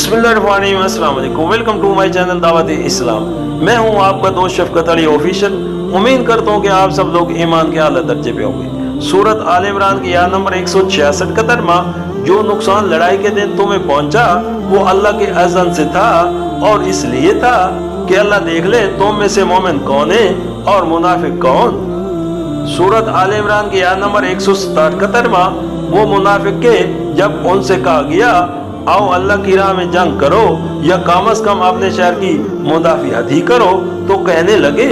बिस्मिल्लाहिर्रहमानिर्रहीम, अस्सलाम वालेकुम। वेलकम टू माय चैनल दावत इस्लाम। मैं हूं आपका दोस्त शफकत अली ऑफिशियल। उम्मीद करता हूं कि आप सब लोग ईमान के आला दर्जे पे होंगे। सूरत आल इमरान की आयत नंबर 166 का तर्जमा, जो नुकसान लड़ाई के दिन तुम्हें पहुंचा वो अल्लाह के अज़न से था और इसलिए था कि अल्लाह देख ले तुम में से मोमिन कौन है और मुनाफिक कौन। सूरत आल इमरान की आयत नंबर 167 का तर्जमा, वो मुनाफिक के जब उनसे कहा गया आओ अल्लाह की राह में जंग करो या कम अज कम अपने शहर की मुदाफियत ही करो, तो कहने लगे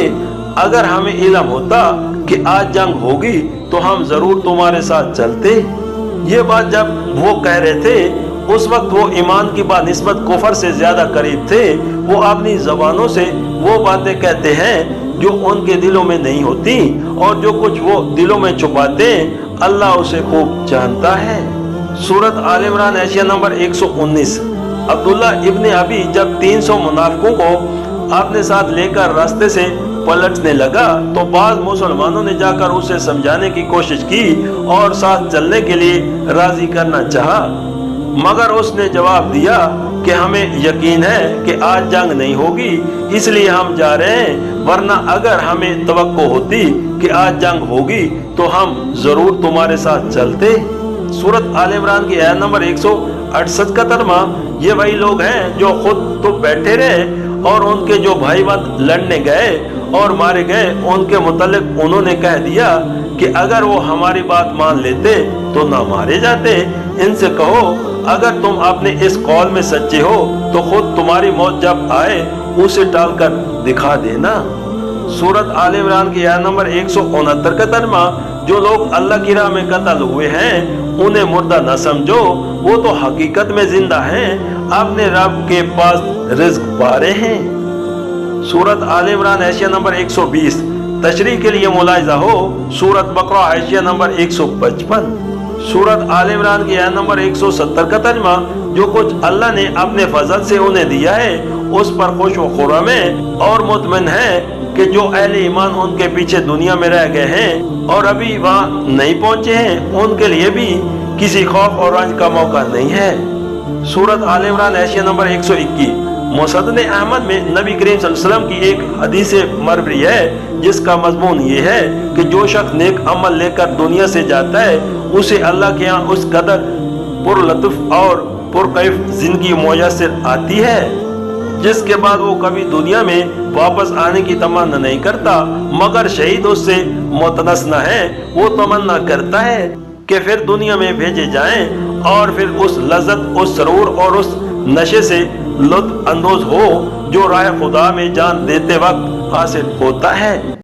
अगर हमें इल्म होता कि आज जंग होगी तो हम जरूर तुम्हारे साथ चलते। ये बात जब वो कह रहे थे उस वक्त वो ईमान की बानिस्बत कुफर से ज्यादा करीब थे। वो अपनी जबानों से वो बातें कहते हैं जो उनके दिलों में नहीं होती, और जो कुछ वो दिलों में छुपाते अल्लाह उसे खूब जानता है। सूरत आल इमरान एशिया नंबर 119। अब्दुल्ला इब्ने अबी जब 300 मुनाफिकों को अपने साथ लेकर रास्ते से पलटने लगा तो बाद मुसलमानों ने जाकर उसे समझाने की कोशिश की और साथ चलने के लिए राजी करना चाहा, मगर उसने जवाब दिया कि हमें यकीन है कि आज जंग नहीं होगी इसलिए हम जा रहे हैं, वरना अगर हमें तवक्को होती कि आज जंग होगी तो हम जरूर तुम्हारे साथ चलते। सूरत आल इमरान की आयत नंबर 168 का तर्जमा, ये वही लोग हैं जो खुद तो बैठे रहे और उनके जो भाईबंद लड़ने गए और मारे गए उनके मुतल्लिक उन्होंने कह दिया कि अगर वो हमारी बात मान लेते तो ना मारे जाते। इनसे कहो अगर तुम अपने इस कौल में सच्चे हो तो खुद तुम्हारी मौत जब आए उसे टालकर दिखा देना। सूरत आल इमरान की आयत नंबर 169 का तर्जमा, जो लोग अल्लाह की राह में कत्ल हुए हैं उन्हें मुर्दा न समझो, वो तो हकीकत में जिंदा हैं, अपने रब के पास रिज्क पा रहे हैं। सूरत आल इमरान एशिया नंबर 120। तशरीह के लिए मुलाहिजा हो सूरत बकरा एशिया नंबर 155। सूरत आल इमरान की आयत नंबर 170 का तर्जमा, जो कुछ अल्लाह ने अपने फजल से उन्हें दिया है उस पर खुश व खुर्रम है और मुतमिन है कि जो अहले ईमान उनके पीछे दुनिया में रह गए हैं और अभी वहाँ नहीं पहुँचे हैं उनके लिए भी किसी खौफ और रंज का मौका नहीं है। सूरत आल Imran Asia number 121। Musnad Ahmad में नबी करीम सल्लल्लाहु अलैहि वसल्लम की एक हदीस मरवी है जिसका मजमून ये है कि जो शख्स नेक अमल लेकर दुनिया से जाता है उसे अल्लाह के यहाँ उस कदर पुरलतुफ और पुरकैफ जिंदगी मुयस्सर आती है जिसके बाद वो कभी दुनिया में वापस आने की तमन्ना नहीं करता, मगर शहीद उससे मुतनस्ना है। वो तमन्ना करता है कि फिर दुनिया में भेजे जाएं और फिर उस लज्जत, उस सरूर और उस नशे से लुत्फ अंदोज हो जो राह खुदा में जान देते वक्त हासिल होता है।